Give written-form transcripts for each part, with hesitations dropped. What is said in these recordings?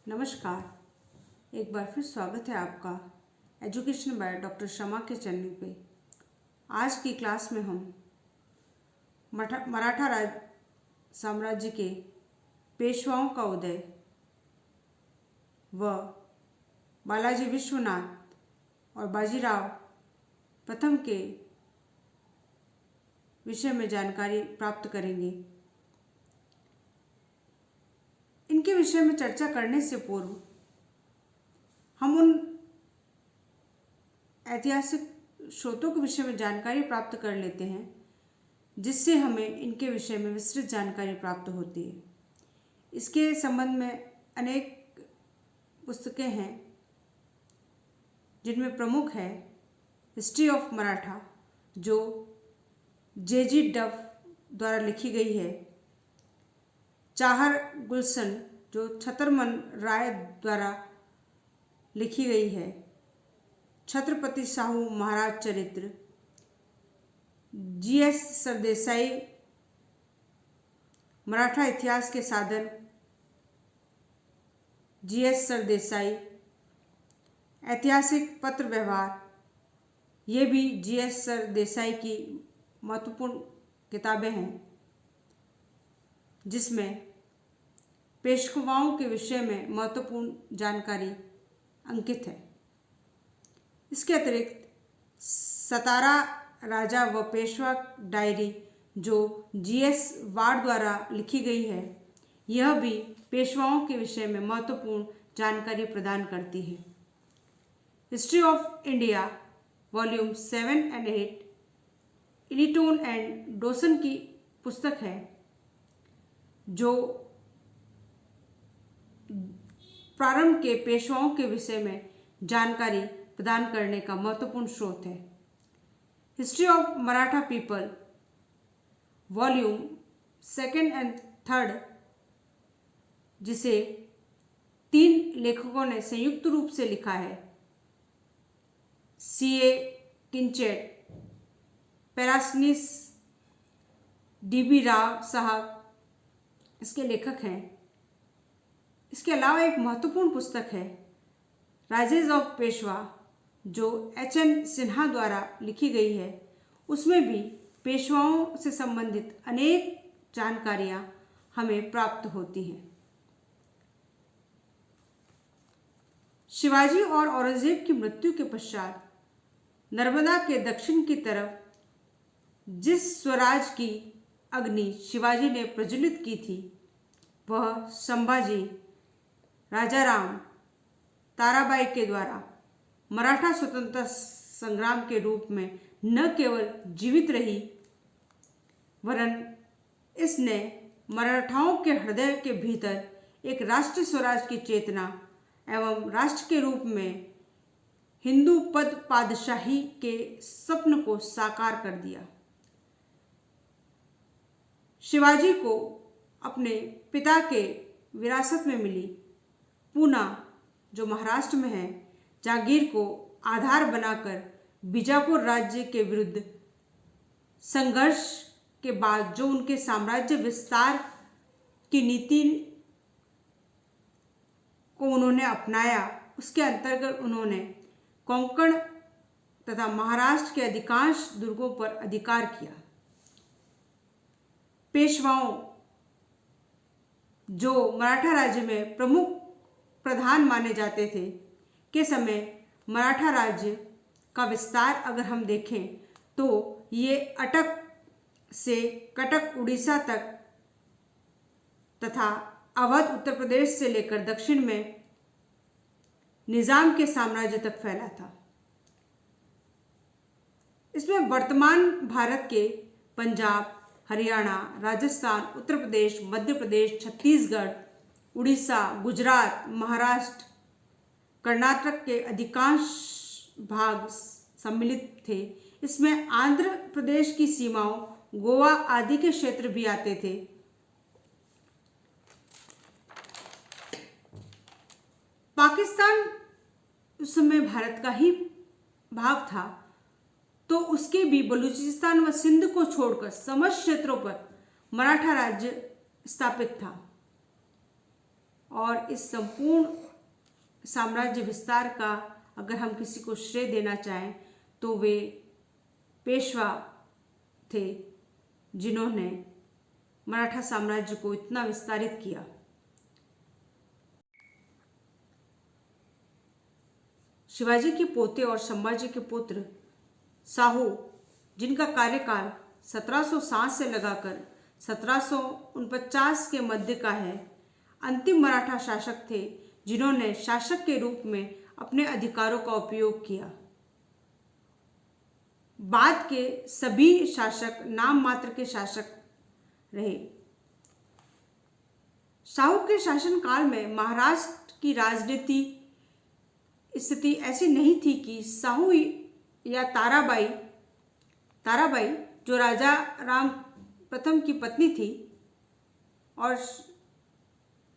नमस्कार। एक बार फिर स्वागत है आपका एजुकेशन बाय डॉक्टर शमा के चैनल पे। आज की क्लास में हम मराठा साम्राज्य के पेशवाओं का उदय व बालाजी विश्वनाथ और बाजीराव प्रथम के विषय में जानकारी प्राप्त करेंगे। इनके विषय में चर्चा करने से पूर्व हम उन ऐतिहासिक स्रोतों के विषय में जानकारी प्राप्त कर लेते हैं जिससे हमें इनके विषय में विस्तृत जानकारी प्राप्त होती है। इसके संबंध में अनेक पुस्तकें हैं जिनमें प्रमुख है हिस्ट्री ऑफ मराठा जो जे.जी. डफ द्वारा लिखी गई है, चाहर गुलशन जो छतरमन राय द्वारा लिखी गई है, छत्रपति साहू महाराज चरित्र, जी.एस. सरदेसाई मराठा इतिहास के साधन, जी.एस. सरदेसाई, ऐतिहासिक पत्र व्यवहार, ये भी जी.एस. सरदेसाई की महत्वपूर्ण किताबें हैं जिसमें पेशवाओं के विषय में महत्वपूर्ण जानकारी अंकित है। इसके अतिरिक्त सतारा राजा व पेशवा डायरी जो जी.एस. वार्ड द्वारा लिखी गई है, यह भी पेशवाओं के विषय में महत्वपूर्ण जानकारी प्रदान करती है। हिस्ट्री ऑफ इंडिया वॉल्यूम 7 और 8 इलिटोन एंड डोसन की पुस्तक है जो प्रारंभ के पेशवाओं के विषय में जानकारी प्रदान करने का महत्वपूर्ण स्रोत है। History of Maratha people volume 2 और 3 जिसे 3 लेखकों ने संयुक्त रूप से लिखा है, C.A. किंचेट, पैरासनिस, D.B. राव साहब इसके लेखक हैं। इसके अलावा एक महत्वपूर्ण पुस्तक है राजेज ऑफ पेशवा जो H.N. सिन्हा द्वारा लिखी गई है। उसमें भी पेशवाओं से संबंधित अनेक जानकारियां हमें प्राप्त होती हैं। शिवाजी और औरंगजेब की मृत्यु के पश्चात नर्मदा के दक्षिण की तरफ जिस स्वराज की अग्नि शिवाजी ने प्रज्वलित की थी, वह संभाजी, राजाराम, ताराबाई के द्वारा मराठा स्वतंत्रता संग्राम के रूप में न केवल जीवित रही, वरन इसने मराठाओं के हृदय के भीतर एक राष्ट्रीय स्वराज की चेतना एवं राष्ट्र के रूप में हिंदू पद पादशाही के स्वप्न को साकार कर दिया। शिवाजी को अपने पिता के विरासत में मिली पूना जो महाराष्ट्र में है जागीर को आधार बनाकर बीजापुर राज्य के विरुद्ध संघर्ष के बाद जो उनके साम्राज्य विस्तार की नीति को उन्होंने अपनाया, उसके अंतर्गत उन्होंने कोंकण तथा महाराष्ट्र के अधिकांश दुर्गों पर अधिकार किया। पेशवाओं जो मराठा राज्य में प्रमुख प्रधान माने जाते थे के समय मराठा राज्य का विस्तार अगर हम देखें तो ये अटक से कटक उड़ीसा तक तथा अवध उत्तर प्रदेश से लेकर दक्षिण में निजाम के साम्राज्य तक फैला था। इसमें वर्तमान भारत के पंजाब, हरियाणा, राजस्थान, उत्तर प्रदेश, मध्य प्रदेश, छत्तीसगढ़, उड़ीसा, गुजरात, महाराष्ट्र, कर्नाटक के अधिकांश भाग सम्मिलित थे। इसमें आंध्र प्रदेश की सीमाओं, गोवा आदि के क्षेत्र भी आते थे। पाकिस्तान उस समय भारत का ही भाग था, तो उसके भी बलूचिस्तान व सिंध को छोड़कर समस्त क्षेत्रों पर मराठा राज्य स्थापित था और इस संपूर्ण साम्राज्य विस्तार का अगर हम किसी को श्रेय देना चाहें तो वे पेशवा थे, जिन्होंने मराठा साम्राज्य को इतना विस्तारित किया। शिवाजी के पोते और संभाजी के पुत्र साहू, जिनका कार्यकाल 1760 से लगाकर 1749 के मध्य का है, अंतिम मराठा शासक थे जिन्होंने शासक के रूप में अपने अधिकारों का उपयोग किया। बाद के सभी शासक नाम मात्र के शासक रहे। शाहू के शासनकाल में महाराष्ट्र की राजनीति स्थिति ऐसी नहीं थी कि साहू या ताराबाई जो राजा राम प्रथम की पत्नी थी और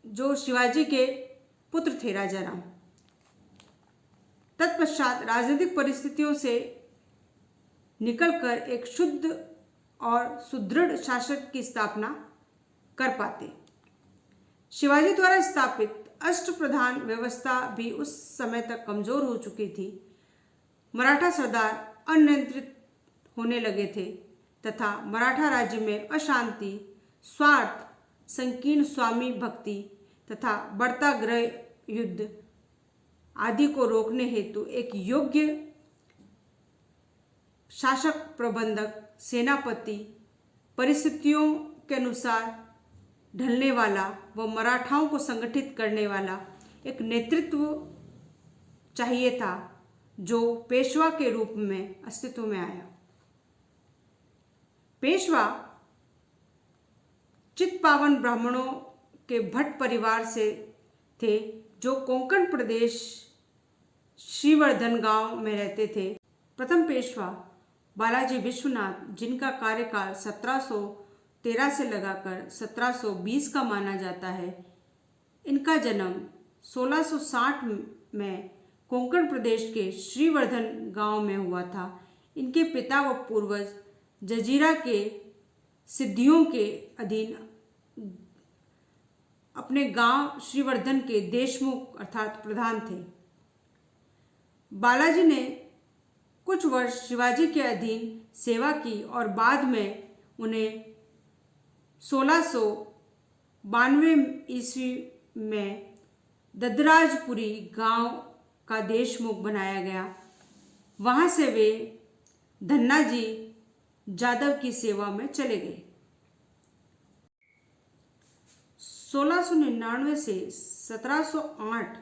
जो शिवाजी के पुत्र थे राजा राम, तत्पश्चात राजनीतिक परिस्थितियों से निकलकर एक शुद्ध और सुदृढ़ शासक की स्थापना कर पाते। शिवाजी द्वारा स्थापित अष्टप्रधान व्यवस्था भी उस समय तक कमजोर हो चुकी थी। मराठा सरदार अनियंत्रित होने लगे थे तथा मराठा राज्य में अशांति, स्वार्थ, संकीर्ण स्वामी भक्ति तथा बढ़ता गृह युद्ध आदि को रोकने हेतु एक योग्य शासक, प्रबंधक, सेनापति, परिस्थितियों के अनुसार ढलने वाला व मराठाओं को संगठित करने वाला एक नेतृत्व चाहिए था, जो पेशवा के रूप में अस्तित्व में आया। पेशवा चित्पावन ब्राह्मणों के भट्ट परिवार से थे, जो कोंकण प्रदेश श्रीवर्धन गांव में रहते थे। प्रथम पेशवा बालाजी विश्वनाथ, जिनका कार्यकाल 1713 से लगाकर 1720 का माना जाता है, इनका जन्म 1660 में कोंकण प्रदेश के श्रीवर्धन गांव में हुआ था। इनके पिता व पूर्वज जजीरा के सिद्धियों के अधीन अपने गांव श्रीवर्धन के देशमुख अर्थात प्रधान थे। बालाजी ने कुछ वर्ष शिवाजी के अधीन सेवा की और बाद में उन्हें 1692 ईस्वी में ददराजपुरी गांव का देशमुख बनाया गया। वहां से वे धन्नाजी जादव की सेवा में चले गए। 1699 से 1708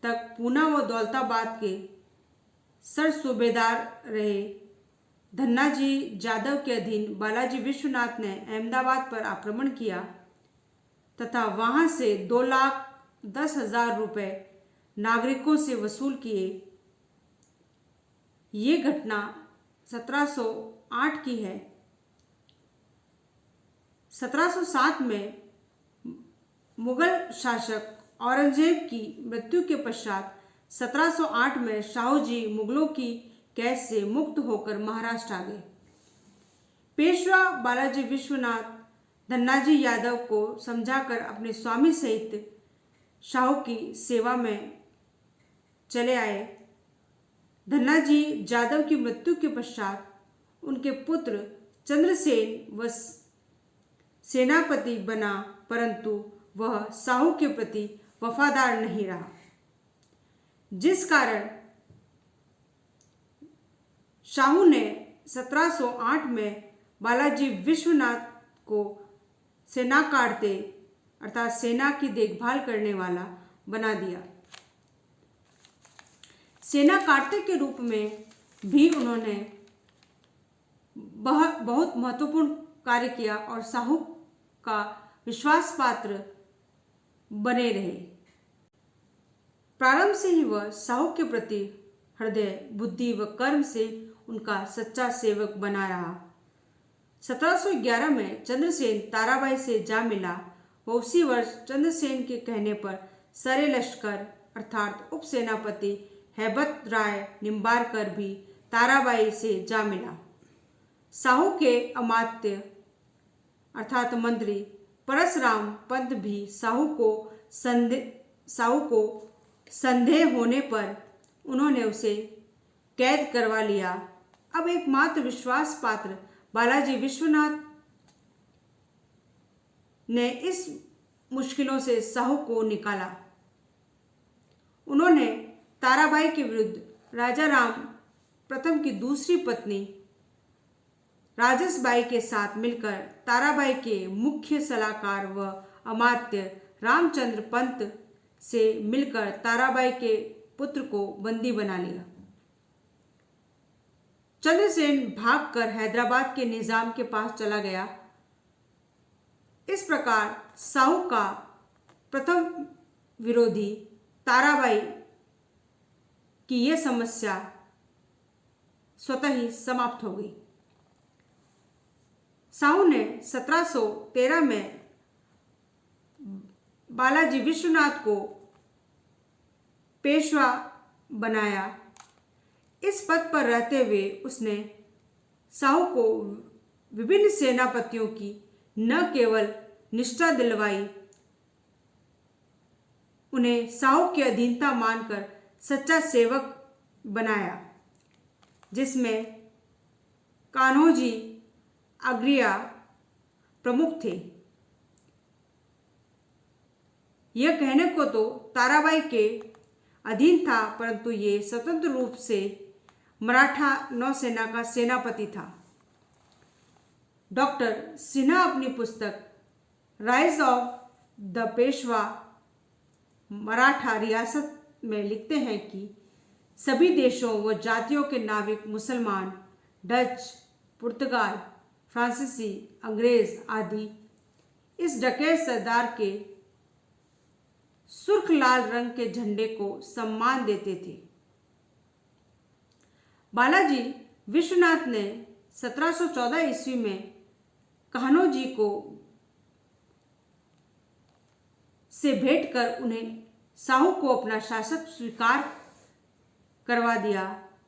तक पूना व दौलताबाद के सर सूबेदार रहे। धन्नाजी जादव के अधीन बालाजी विश्वनाथ ने अहमदाबाद पर आक्रमण किया तथा वहां से 2,10,000 रुपये नागरिकों से वसूल किए। ये घटना 1708 की है। 1707 में मुगल शासक औरंगजेब की मृत्यु के पश्चात 1708 में शाहू जी मुगलों की कैद से मुक्त होकर महाराष्ट्र आ गए। पेशवा बालाजी विश्वनाथ धन्नाजी यादव को समझाकर अपने स्वामी सहित शाहू की सेवा में चले आए। धन्नाजी जादव की मृत्यु के पश्चात उनके पुत्र चंद्रसेन व सेनापति बना, परंतु वह शाहू के प्रति वफादार नहीं रहा, जिस कारण शाहू ने 1708 में बालाजी विश्वनाथ को सेना काटते अर्थात सेना की देखभाल करने वाला बना दिया। सेना काटते के रूप में भी उन्होंने बहुत महत्वपूर्ण कार्य किया और शाहू का विश्वास पात्र बने रहे। प्रारंभ से ही वह शाहू के प्रति हृदय, बुद्धि व कर्म से उनका सच्चा सेवक बना रहा। 1711 में चंद्रसेन ताराबाई से जा मिला व उसी वर्ष चंद्रसेन के कहने पर सरे लश्कर अर्थात उप सेनापति हैबत राय निम्बारकर भी ताराबाई से जा मिला। शाहू के अमात्य अर्थात मंत्री परसराम पंत भी शाहू को साहू को संदेह होने पर उन्होंने उसे कैद करवा लिया। अब एकमात्र विश्वास पात्र बालाजी विश्वनाथ ने इस मुश्किलों से साहू को निकाला। उन्होंने ताराबाई के विरुद्ध राजा राम प्रथम की दूसरी पत्नी राजसबाई के साथ मिलकर ताराबाई के मुख्य सलाहकार व अमात्य रामचंद्र पंत से मिलकर ताराबाई के पुत्र को बंदी बना लिया। चंद्रसेन भागकर हैदराबाद के निजाम के पास चला गया। इस प्रकार साहू का प्रथम विरोधी ताराबाई की यह समस्या स्वतः ही समाप्त हो गई। साहू ने 1713 में बालाजी विश्वनाथ को पेशवा बनाया। इस पद पर रहते हुए उसने साहू को विभिन्न सेनापतियों की न केवल निष्ठा दिलवाई, उन्हें साहू की अधीनता मानकर सच्चा सेवक बनाया, जिसमें कान्होजी आग्रिया प्रमुख थे। यह कहने को तो ताराबाई के अधीन था, परंतु ये स्वतंत्र रूप से मराठा नौसेना का सेनापति था। डॉक्टर सिन्हा अपनी पुस्तक rise of the Peshwa Maratha रियासत में लिखते हैं कि सभी देशों व जातियों के नाविक मुसलमान, डच, पुर्तगाल, फ्रांसीसी, अंग्रेज आदि इस डकैत सरदार के सुर्ख लाल रंग के झंडे को सम्मान देते थे। बालाजी विश्वनाथ ने 1714 ईस्वी में कान्होजी को से भेंट कर उन्हें साहू को अपना शासक स्वीकार करवा दिया।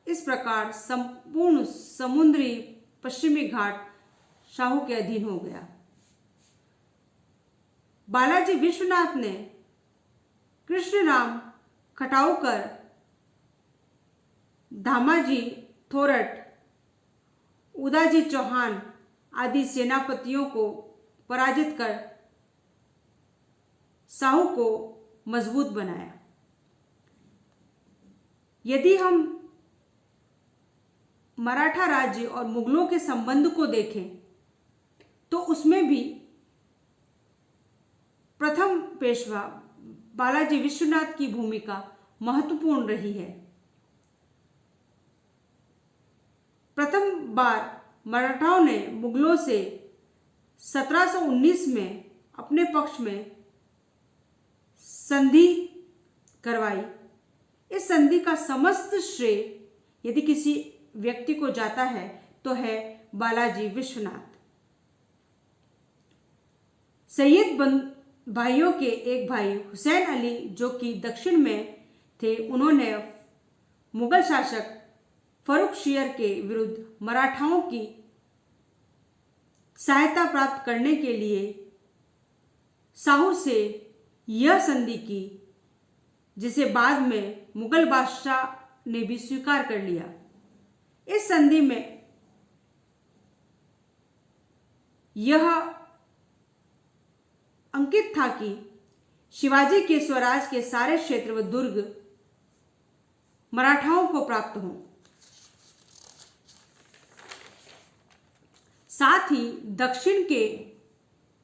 इस प्रकार संपूर्ण समुद्री पश्चिमी घाट साहू के अधीन हो गया। बालाजी विश्वनाथ ने कृष्णराम खटाउकर, धामाजी थोरट, उदाजी चौहान आदि सेनापतियों को पराजित कर साहू को मजबूत बनाया। यदि हम मराठा राज्य और मुगलों के संबंध को देखें तो उसमें भी प्रथम पेशवा बालाजी विश्वनाथ की भूमिका महत्वपूर्ण रही है। प्रथम बार मराठाओं ने मुगलों से 1719 में अपने पक्ष में संधि करवाई। इस संधि का समस्त श्रेय यदि किसी व्यक्ति को जाता है तो है बालाजी विश्वनाथ। सैयद भाइयों के एक भाई हुसैन अली, जो कि दक्षिण में थे, उन्होंने मुगल शासक फर्रुखशियर के विरुद्ध मराठाओं की सहायता प्राप्त करने के लिए साहू से यह संधि की, जिसे बाद में मुगल बादशाह ने भी स्वीकार कर लिया। इस संधि में यह अंकित था कि शिवाजी के स्वराज के सारे क्षेत्र व दुर्ग मराठाओं को प्राप्त हों। साथ ही दक्षिण के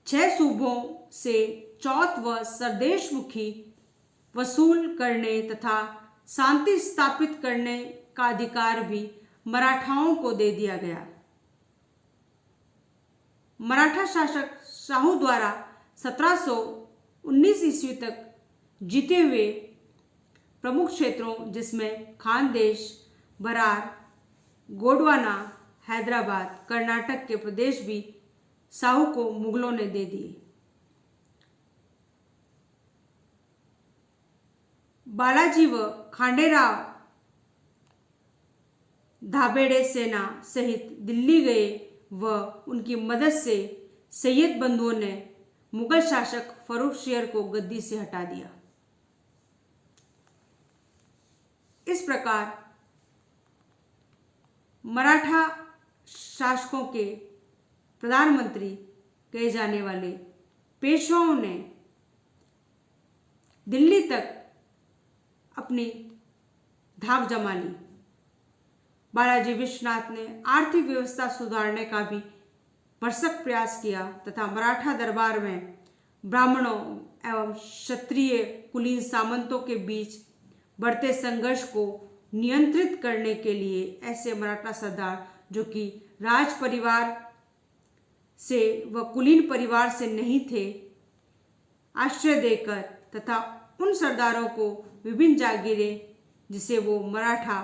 6 सूबों से चौथ व सरदेशमुखी वसूल करने तथा शांति स्थापित करने का अधिकार भी मराठाओं को दे दिया गया। मराठा शासक साहू द्वारा 1719 ईस्वी तक जीते हुए प्रमुख क्षेत्रों, जिसमें खानदेश, बरार, गोंडवाना, हैदराबाद, कर्नाटक के प्रदेश भी साहू को मुगलों ने दे दिए। बालाजी व खांडेराव धाबेड़े सेना सहित दिल्ली गए व उनकी मदद से सैयद बंधुओं ने मुगल शासक फर्रुखशियर को गद्दी से हटा दिया। इस प्रकार मराठा शासकों के प्रधानमंत्री कहे जाने वाले पेशवाओं ने दिल्ली तक अपनी धाक जमा ली। बालाजी विश्वनाथ ने आर्थिक व्यवस्था सुधारने का भी भरसक प्रयास किया तथा मराठा दरबार में ब्राह्मणों एवं क्षत्रिय कुलीन सामंतों के बीच बढ़ते संघर्ष को नियंत्रित करने के लिए ऐसे मराठा सरदार जो कि राज परिवार से व कुलीन परिवार से नहीं थे, आश्रय देकर तथा उन सरदारों को विभिन्न जागीरें जिसे वो मराठा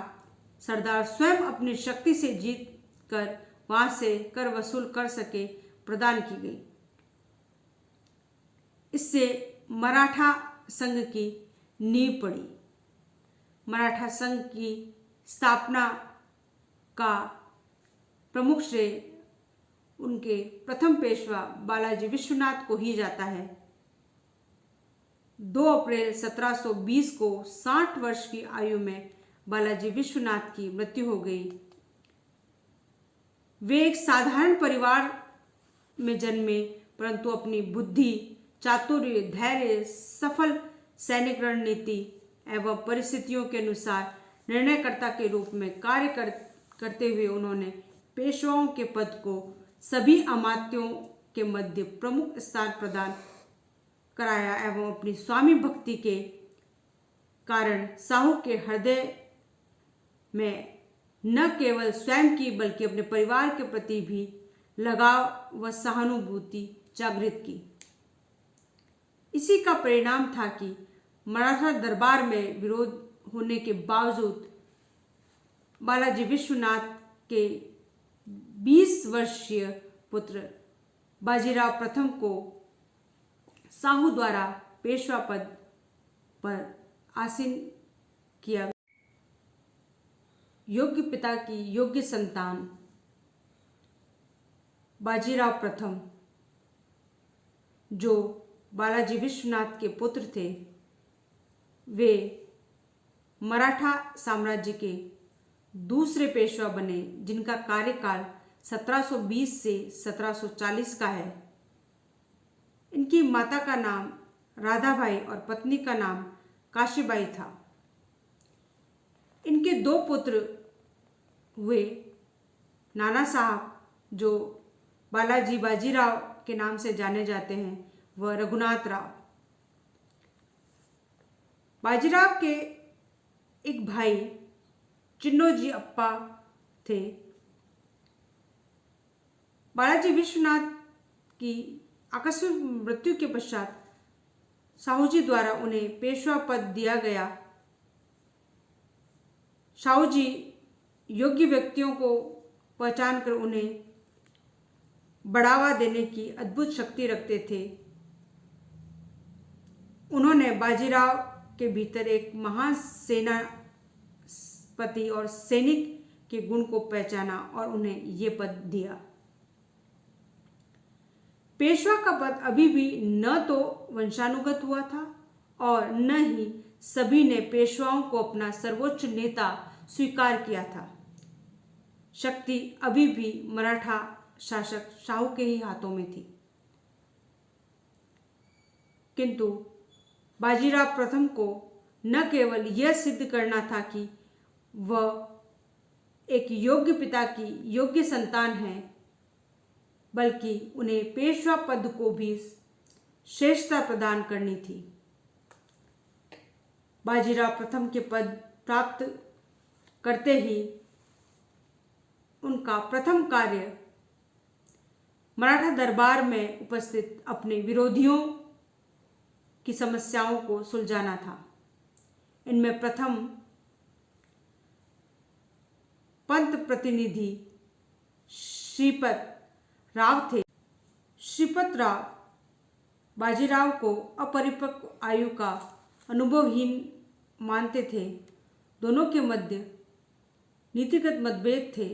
सरदार स्वयं अपनी शक्ति से जीत कर वहां से कर वसूल कर सके, प्रदान की गई। इससे मराठा संघ की नींव पड़ी। मराठा संघ की स्थापना का प्रमुख श्रेय उनके प्रथम पेशवा बालाजी विश्वनाथ को ही जाता है। 2 अप्रैल 1720 को 60 वर्ष की आयु में बालाजी विश्वनाथ की मृत्यु हो गई। वे एक साधारण परिवार में जन्मे, परंतु अपनी बुद्धि, चातुर्य, धैर्य, सफल सैनिक रणनीति एवं परिस्थितियों के अनुसार निर्णयकर्ता के रूप में कार्य करते हुए उन्होंने पेशवाओं के पद को सभी अमात्यों के मध्य प्रमुख स्थान प्रदान कराया एवं अपनी स्वामी भक्ति के कारण साहू के हृदय में न केवल स्वयं की बल्कि अपने परिवार के प्रति भी लगाव व सहानुभूति जागृत की। इसी का परिणाम था कि मराठा दरबार में विरोध होने के बावजूद बालाजी विश्वनाथ के 20 वर्षीय पुत्र बाजीराव प्रथम को साहू द्वारा पेशवा पद पर आसीन किया। योग्य पिता की योग्य संतान बाजीराव प्रथम, जो बालाजी विश्वनाथ के पुत्र थे, वे मराठा साम्राज्य के दूसरे पेशवा बने, जिनका कार्यकाल 1720 से 1740 का है। इनकी माता का नाम राधाबाई और पत्नी का नाम काशीबाई था। इनके 2 पुत्र हुए, नाना साहब जो बालाजी बाजीराव के नाम से जाने जाते हैं, व रघुनाथ राव। बाजीराव के एक भाई चिन्नोजी अप्पा थे। बालाजी विश्वनाथ की आकस्मिक मृत्यु के पश्चात साहूजी द्वारा उन्हें पेशवा पद दिया गया। साहूजी योग्य व्यक्तियों को पहचान कर उन्हें बढ़ावा देने की अद्भुत शक्ति रखते थे। उन्होंने बाजीराव के भीतर एक महान सेनापति और सैनिक के गुण को पहचाना और उन्हें ये पद दिया। पेशवा का पद अभी भी न तो वंशानुगत हुआ था और न ही सभी ने पेशवाओं को अपना सर्वोच्च नेता स्वीकार किया था। शक्ति अभी भी मराठा शासक शाहू के ही हाथों में थी। किंतु बाजीराव प्रथम को न केवल यह सिद्ध करना था कि वह एक योग्य पिता की योग्य संतान है, बल्कि उन्हें पेशवा पद को भी श्रेष्ठता प्रदान करनी थी। बाजीराव प्रथम के पद प्राप्त करते ही उनका प्रथम कार्य मराठा दरबार में उपस्थित अपने विरोधियों की समस्याओं को सुलझाना था। इनमें प्रथम पंत प्रतिनिधि श्रीपत राव थे। श्रीपत राव बाजीराव को अपरिपक्व आयु का अनुभवहीन मानते थे। दोनों के मध्य नीतिगत मतभेद थे।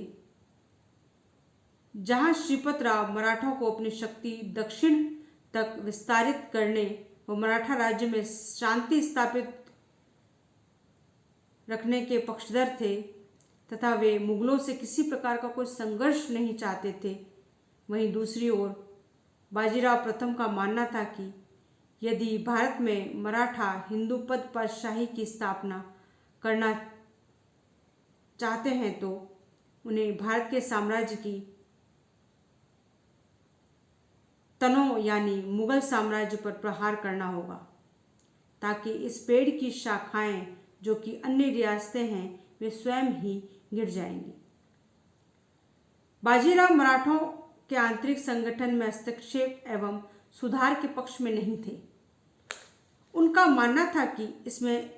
जहां श्रीपत राव मराठों को अपनी शक्ति दक्षिण तक विस्तारित करने व मराठा राज्य में शांति स्थापित रखने के पक्षधर थे तथा वे मुगलों से किसी प्रकार का कोई संघर्ष नहीं चाहते थे। वहीं दूसरी ओर बाजीराव प्रथम का मानना था कि यदि भारत में मराठा हिंदू पद पर शाही की स्थापना करना चाहते हैं तो उन्हें भारत के साम्राज्य की तनों यानी मुगल साम्राज्य पर प्रहार करना होगा, ताकि इस पेड़ की शाखाएं जो कि अन्य रियासतें हैं वे स्वयं ही गिर जाएंगी। बाजीराव मराठों के आंतरिक संगठन में हस्तक्षेप एवं सुधार के पक्ष में नहीं थे। उनका मानना था कि इसमें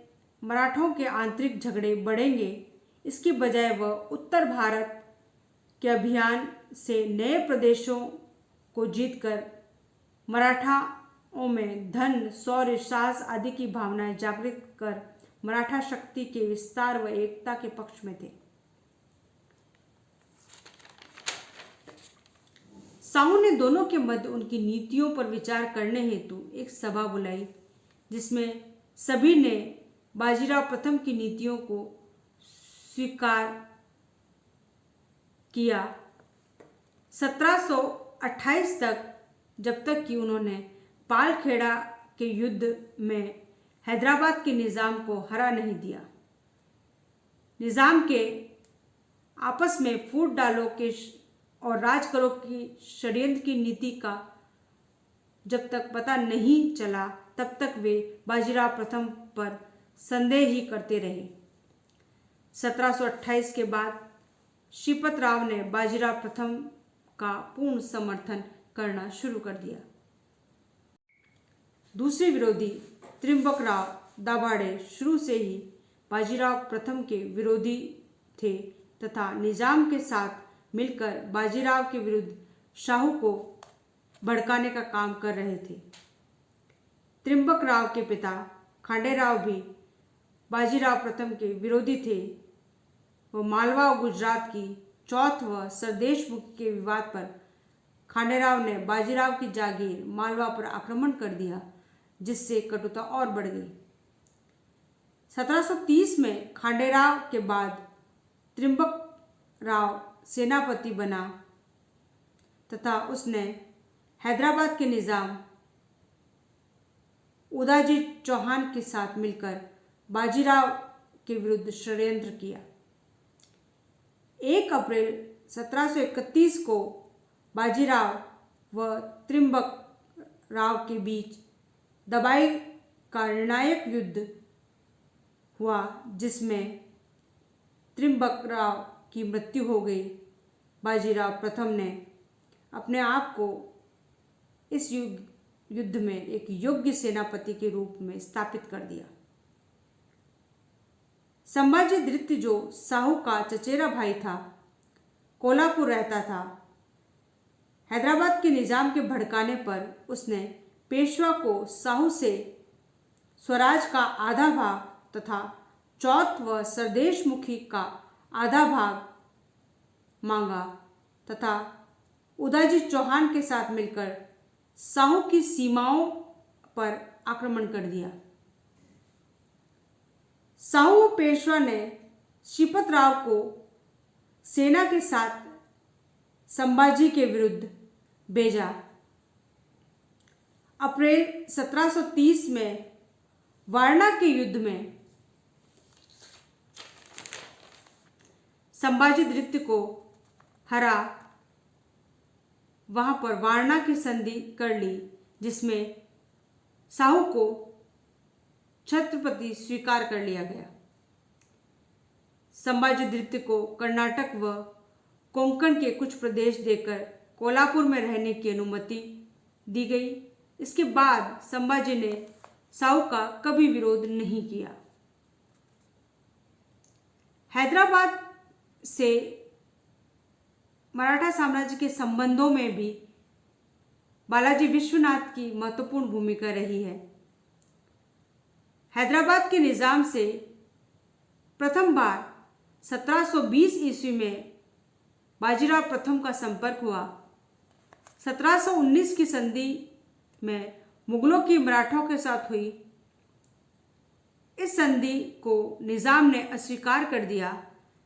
मराठों के आंतरिक झगड़े बढ़ेंगे, इसके बजाय वह उत्तर भारत के अभियान से नए प्रदेशों को जीतकर मराठाओं में धन, शौर्य, साहस आदि की भावनाएं जागृत कर मराठा शक्ति के विस्तार व एकता के पक्ष में थे। साहू ने दोनों के मध्य उनकी नीतियों पर विचार करने हेतु एक सभा बुलाई, जिसमें सभी ने बाजीराव प्रथम की नीतियों को स्वीकार किया। 1728 तक, जब तक कि उन्होंने पालखेड़ा के युद्ध में हैदराबाद के निज़ाम को हरा नहीं दिया। निज़ाम के आपस में फूट डालो के और राज करो की षड्यंत्र की नीति का जब तक पता नहीं चला, तब तक वे बाजीराव प्रथम पर संदेह ही करते रहे। 1728 के बाद श्रीपत राव ने बाजीराव प्रथम का पूर्ण समर्थन करना शुरू कर दिया। दूसरे विरोधी त्रिंबकराव दाभाडे शुरू से ही बाजीराव प्रथम के विरोधी थे तथा निजाम के साथ मिलकर बाजीराव के विरुद्ध शाहू को भड़काने का काम कर रहे थे। त्रिंबकराव के पिता खांडेराव भी बाजीराव प्रथम के विरोधी थे। वह मालवा और गुजरात की चौथ व सरदेश मुक्ति के विवाद पर खांडेराव ने बाजीराव की जागीर मालवा पर आक्रमण कर दिया, जिससे कटुता और बढ़ गई। 1730 में खांडेराव के बाद त्रिंबकराव सेनापति बना तथा उसने हैदराबाद के निज़ाम उदाजी चौहान के साथ मिलकर बाजीराव के विरुद्ध षड्यंत्र किया। 1 अप्रैल 1731 को बाजीराव व त्रिंबकराव के बीच दबाई का निर्णायक युद्ध हुआ, जिसमें त्रिंबकराव की मृत्यु हो गई। बाजीराव प्रथम ने अपने आप को इस युद्ध में एक योग्य सेनापति के रूप में स्थापित कर दिया। संभाजी द्वितीय, जो साहू का चचेरा भाई था, कोल्हापुर रहता था। हैदराबाद के निजाम के भड़काने पर उसने पेशवा को साहू से स्वराज का आधा भाग तथा चौथ व सरदेश मुखी का आधा भाग मांगा तथा उदाजी चौहान के साथ मिलकर साहू की सीमाओं पर आक्रमण कर दिया। साहू व पेशवा ने श्रीपत राव को सेना के साथ संभाजी के विरुद्ध भेजा। अप्रैल 1730 में वारणा के युद्ध में संभाजी द्वितीय को हरा, वहां पर वारणा की संधि कर ली, जिसमें साहू को छत्रपति स्वीकार कर लिया गया। संभाजी द्वितीय को कर्नाटक व कोंकण के कुछ प्रदेश देकर कोल्हापुर में रहने की अनुमति दी गई। इसके बाद संभाजी ने साहू का कभी विरोध नहीं किया। हैदराबाद से मराठा साम्राज्य के संबंधों में भी बालाजी विश्वनाथ की महत्वपूर्ण भूमिका रही है। हैदराबाद के निजाम से प्रथम बार 1720 ईस्वी में बाजीराव प्रथम का संपर्क हुआ। 1719 की संधि में मुगलों की मराठों के साथ हुई इस संधि को निजाम ने अस्वीकार कर दिया,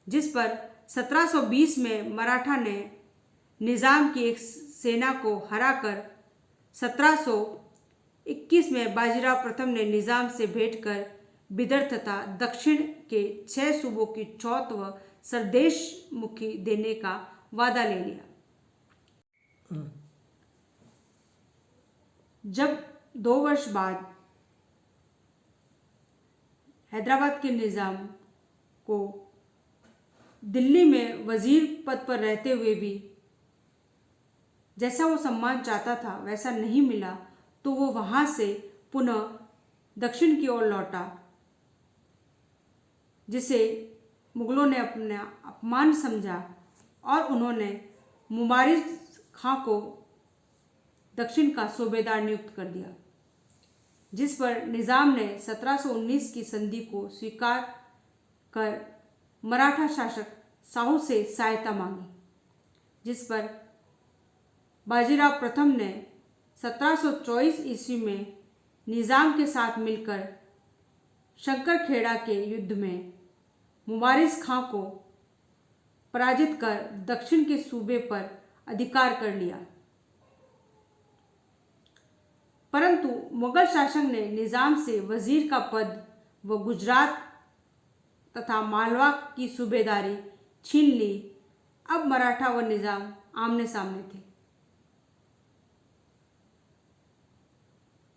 जिस पर 1720 में मराठा ने निजाम की एक सेना को हराकर 1721 में बाजीराव प्रथम ने निजाम से भेंट कर बिदर तथा दक्षिण के 6 सूबों की चौथ व सरदेशमुखी देने का वादा ले लिया। जब 2 वर्ष बाद हैदराबाद के निजाम को दिल्ली में वजीर पद पर रहते हुए भी जैसा वो सम्मान चाहता था वैसा नहीं मिला, तो वो वहाँ से पुनः दक्षिण की ओर लौटा, जिसे मुगलों ने अपना अपमान समझा और उन्होंने मुबारिज खां को दक्षिण का सूबेदार नियुक्त कर दिया, जिस पर निजाम ने 1719 की संधि को स्वीकार कर मराठा शासक साहू से सहायता मांगी, जिस पर बाजीराव प्रथम ने 1724 ईस्वी में निजाम के साथ मिलकर शंकरखेड़ा के युद्ध में मुबारिज खां को पराजित कर दक्षिण के सूबे पर अधिकार कर लिया। परंतु मुगल शासक ने निजाम से वजीर का पद व गुजरात तथा मालवा की सूबेदारी छीन ली। अब मराठा व निजाम आमने सामने थे।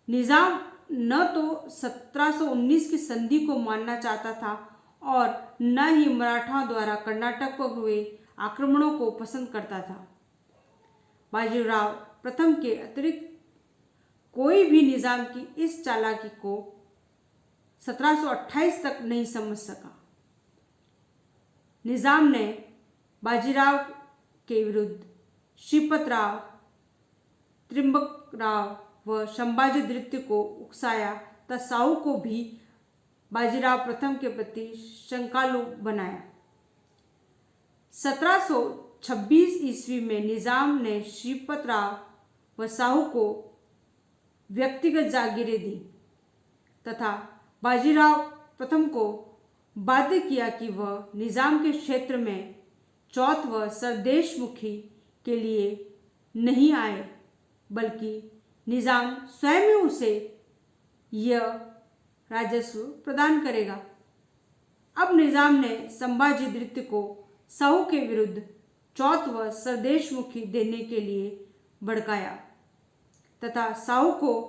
निजाम न तो 1719 की संधि को मानना चाहता था और न ही मराठाओं द्वारा कर्नाटक पर हुए आक्रमणों को पसंद करता था। बाजीराव प्रथम के अतिरिक्त कोई भी निजाम की इस चालाकी को 1728 तक नहीं समझ सका। निजाम ने बाजीराव के विरुद्ध श्रीपतराव, त्रिंबकराव व संभाजीद्वितीय को उकसाया तथा साहू को भी बाजीराव प्रथम के प्रति शंकालु बनाया। 1726 ईस्वी में निजाम ने श्रीपतराव व साहू को व्यक्तिगत जागीरें दी तथा बाजीराव प्रथम को बाध्य किया कि वह निजाम के क्षेत्र में चौथ व सरदेशमुखी के लिए नहीं आए, बल्कि निजाम स्वयं ही उसे यह राजस्व प्रदान करेगा। अब निजाम ने संभाजीद्वितीय को साहू के विरुद्ध चौथ व सरदेशमुखी देने के लिए भड़काया तथा साहू को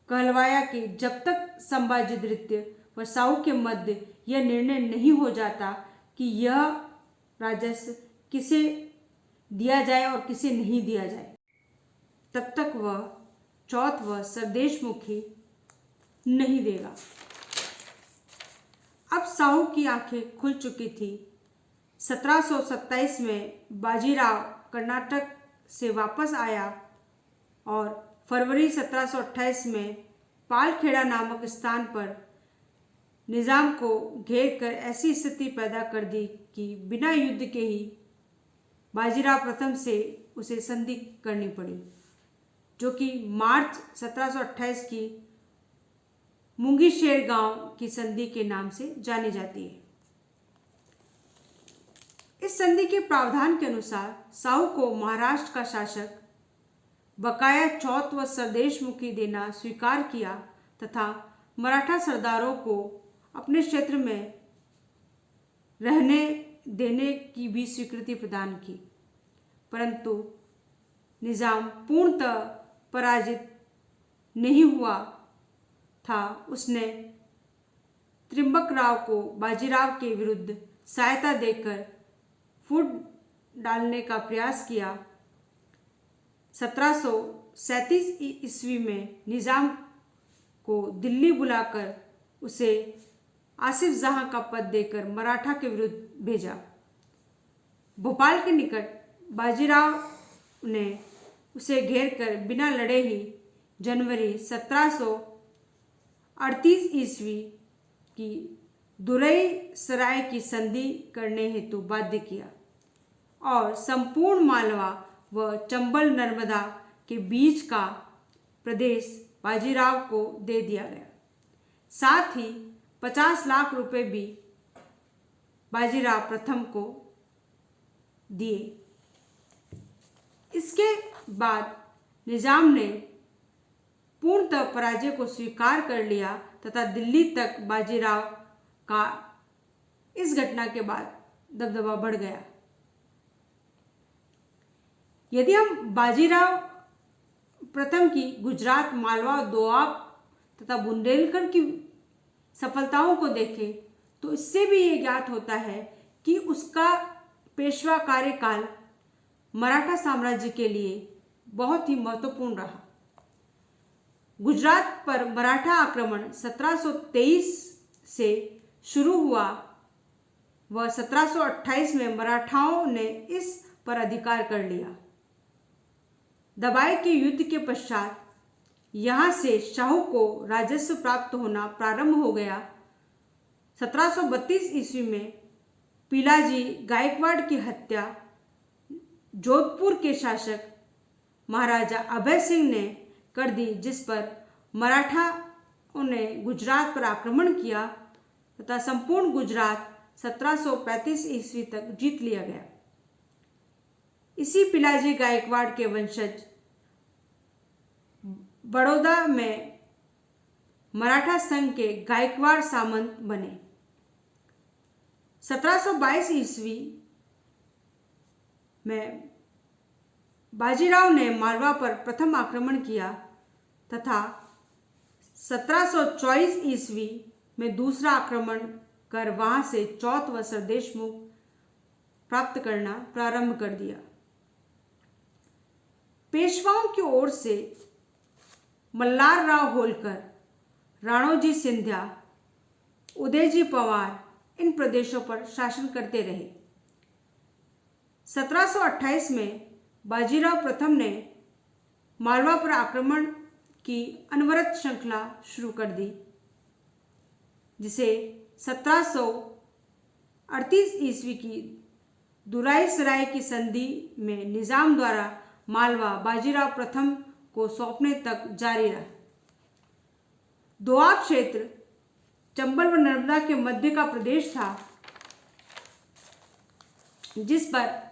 कहलवाया कि जब तक संभाजीद्वितीय व साहू के मध्य यह निर्णय नहीं हो जाता कि यह राजस्व किसे दिया जाए और किसे नहीं दिया जाए, तब तक वह चौथ व सरदेशमुखी नहीं देगा। अब साहू की आंखें खुल चुकी थी। 1727 में बाजीराव कर्नाटक से वापस आया और फरवरी 1728 में पालखेड़ा नामक स्थान पर निजाम को घेर कर ऐसी स्थिति पैदा कर दी कि बिना युद्ध के ही बाजीराव प्रथम से उसे संधि करनी पड़ी, जो कि मार्च 1728 की मुंगीशेर गांव की संधि के नाम से जानी जाती है। इस संधि के प्रावधान के अनुसार साहू को महाराष्ट्र का शासक बकाया चौथ व सरदेशमुखी देना स्वीकार किया तथा मराठा सरदारों को अपने क्षेत्र में रहने देने की भी स्वीकृति प्रदान की, परंतु निजाम पूर्णतः पराजित नहीं हुआ था। उसने त्रिंबकराव को बाजीराव के विरुद्ध सहायता देकर फूट डालने का प्रयास किया। 1737 ईस्वी में निजाम को दिल्ली बुलाकर उसे आसिफ जहां का पद देकर मराठा के विरुद्ध भेजा। भोपाल के निकट बाजीराव ने उसे घेर कर बिना लड़े ही जनवरी 1738 ईस्वी की दुरई सराय की संधि करने हेतु बाध्य किया और संपूर्ण मालवा व चंबल नर्मदा के बीच का प्रदेश बाजीराव को दे दिया गया। साथ ही 50 लाख रुपए भी बाजीराव प्रथम को दिए। इसके बाद निजाम ने पूर्णतः पराजय को स्वीकार कर लिया तथा दिल्ली तक बाजीराव का इस घटना के बाद दबदबा बढ़ गया। यदि हम बाजीराव प्रथम की गुजरात, मालवा, दोआब तथा बुंदेलखंड की सफलताओं को देखें तो इससे भी ये ज्ञात होता है कि उसका पेशवा कार्यकाल मराठा साम्राज्य के लिए बहुत ही महत्वपूर्ण रहा। गुजरात पर मराठा आक्रमण 1723 से शुरू हुआ व 1728 में मराठाओं ने इस पर अधिकार कर लिया। दबाई के युद्ध के पश्चात यहाँ से शाहू को राजस्व प्राप्त होना प्रारंभ हो गया। 1732 ईस्वी में पिलाजी गायकवाड़ की हत्या जोधपुर के शासक महाराजा अभय सिंह ने कर दी, जिस पर मराठाओं ने गुजरात पर आक्रमण किया तथा संपूर्ण गुजरात 1735 ईस्वी तक जीत लिया गया। इसी पिलाजी गायकवाड़ के वंशज बड़ौदा में मराठा संघ के गायकवाड़ सामंत बने। 1722 ईस्वी में बाजीराव ने मालवा पर प्रथम आक्रमण किया तथा 1724 ईस्वी में दूसरा आक्रमण कर वहां से चौथ व स्वदेश मुख प्राप्त करना प्रारंभ कर दिया। पेशवाओं की ओर से मल्हार राव होलकर, राणोजी सिंधिया, उदयजी पवार इन प्रदेशों पर शासन करते रहे। 1728 में बाजीराव प्रथम ने मालवा पर आक्रमण की अनवरत श्रृंखला शुरू कर दी, जिसे 1738 ईस्वी की दुराई सराय की संधि में निजाम द्वारा मालवा बाजीराव प्रथम को सौंपने तक जारी रहा। दोआब क्षेत्र चंबल व नर्मदा के मध्य का प्रदेश था, जिस पर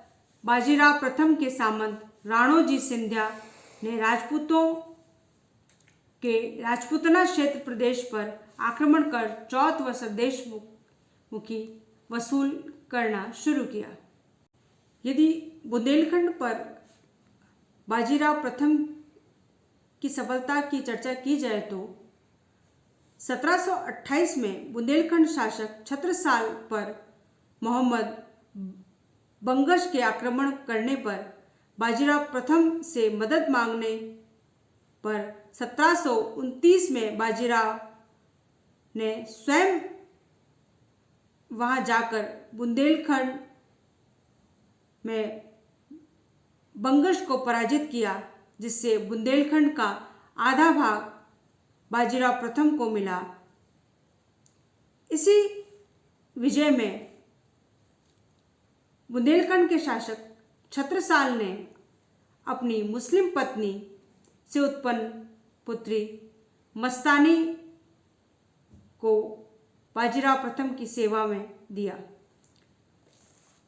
बाजीराव प्रथम के सामंत राणोजी सिंधिया ने राजपूतना क्षेत्र प्रदेश पर आक्रमण कर चौथ व स्वदेश मुखी वसूल करना शुरू किया। यदि बुंदेलखंड पर बाजीराव प्रथम की सफलता की चर्चा की जाए तो 1728 में बुंदेलखंड शासक छत्रसाल पर मोहम्मद बंगश के आक्रमण करने पर बाजीराव प्रथम से मदद मांगने पर 1729 में बाजीराव ने स्वयं वहां जाकर बुंदेलखंड में बंगश को पराजित किया, जिससे बुंदेलखंड का आधा भाग बाजीराव प्रथम को मिला। इसी विजय में बुंदेलखंड के शासक छत्रसाल ने अपनी मुस्लिम पत्नी से उत्पन्न पुत्री मस्तानी को बाजीराव प्रथम की सेवा में दिया।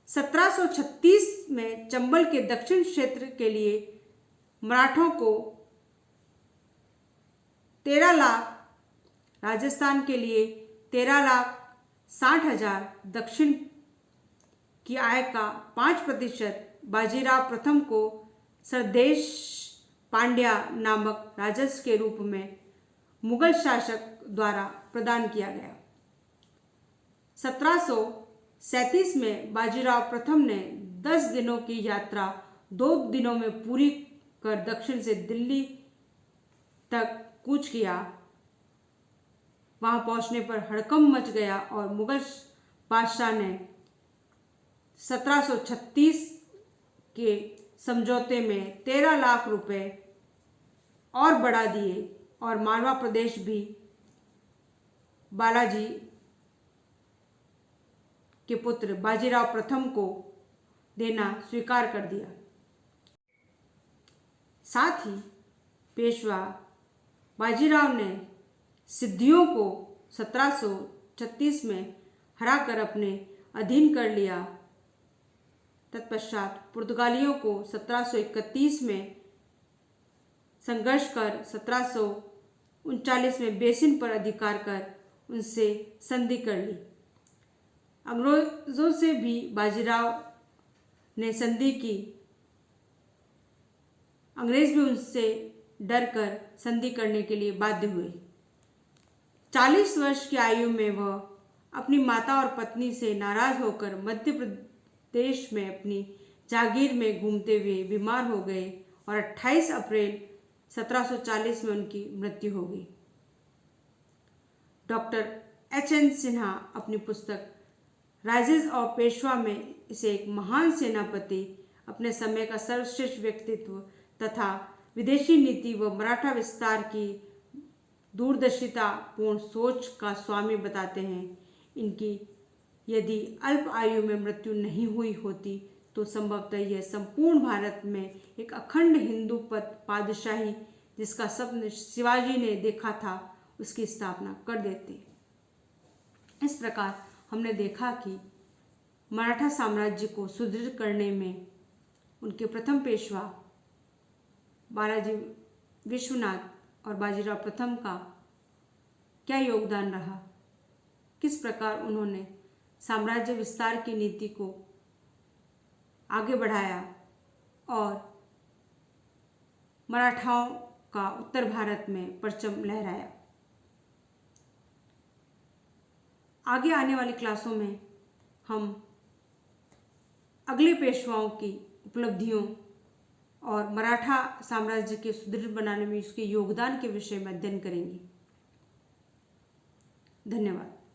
1736 में चंबल के दक्षिण क्षेत्र के लिए मराठों को 13 लाख, राजस्थान के लिए 13,60,000 दक्षिण की आय का 5% बाजीराव प्रथम को सरदेश पांड्या नामक राजस्व के रूप में मुगल शासक द्वारा प्रदान किया गया। 1737 में बाजीराव प्रथम ने 10 दिनों की यात्रा 2 दिनों में पूरी कर दक्षिण से दिल्ली तक कूच किया। वहां पहुंचने पर हड़कंप मच गया और मुगल बादशाह ने 1736 के समझौते में 13 लाख रुपए और बढ़ा दिए और मालवा प्रदेश भी बालाजी के पुत्र बाजीराव प्रथम को देना स्वीकार कर दिया। साथ ही पेशवा बाजीराव ने सिद्धियों को 1736 में हराकर अपने अधीन कर लिया। तत्पश्चात पुर्तगालियों को 1731 में संघर्ष कर 1739 में बेसिन पर अधिकार कर उनसे संधि कर ली। अंग्रेजों से भी बाजीराव ने संधि की। अंग्रेज भी उनसे डर कर संधि करने के लिए बाध्य हुए। 40 वर्ष की आयु में वह अपनी माता और पत्नी से नाराज होकर मध्य प्रदेश में अपनी जागीर में घूमते हुए बीमार हो गए और 28 अप्रैल 1740 में उनकी मृत्यु हो गई। Doctor H.N. सिन्हा अपनी पुस्तक राइजेस ऑफ पेशवा में इसे एक महान सेनापति, अपने समय का सर्वश्रेष्ठ व्यक्तित्व तथा विदेशी नीति व मराठा विस्तार की दूरदर्शितापूर्ण सोच का स्वामी बताते हैं। इनकी यदि अल्प आयु में मृत्यु नहीं हुई होती तो संभवतः यह संपूर्ण भारत में एक अखंड हिंदू पातशाही, जिसका स्वप्न शिवाजी ने देखा था, उसकी स्थापना कर देते। इस प्रकार हमने देखा कि मराठा साम्राज्य को सुदृढ़ करने में उनके प्रथम पेशवा बालाजी विश्वनाथ और बाजीराव प्रथम का क्या योगदान रहा, किस प्रकार उन्होंने साम्राज्य विस्तार की नीति को आगे बढ़ाया और मराठाओं का उत्तर भारत में परचम लहराया। आगे आने वाली क्लासों में हम अगले पेशवाओं की उपलब्धियों और मराठा साम्राज्य के सुदृढ़ बनाने में उसके योगदान के विषय में अध्ययन करेंगे। धन्यवाद।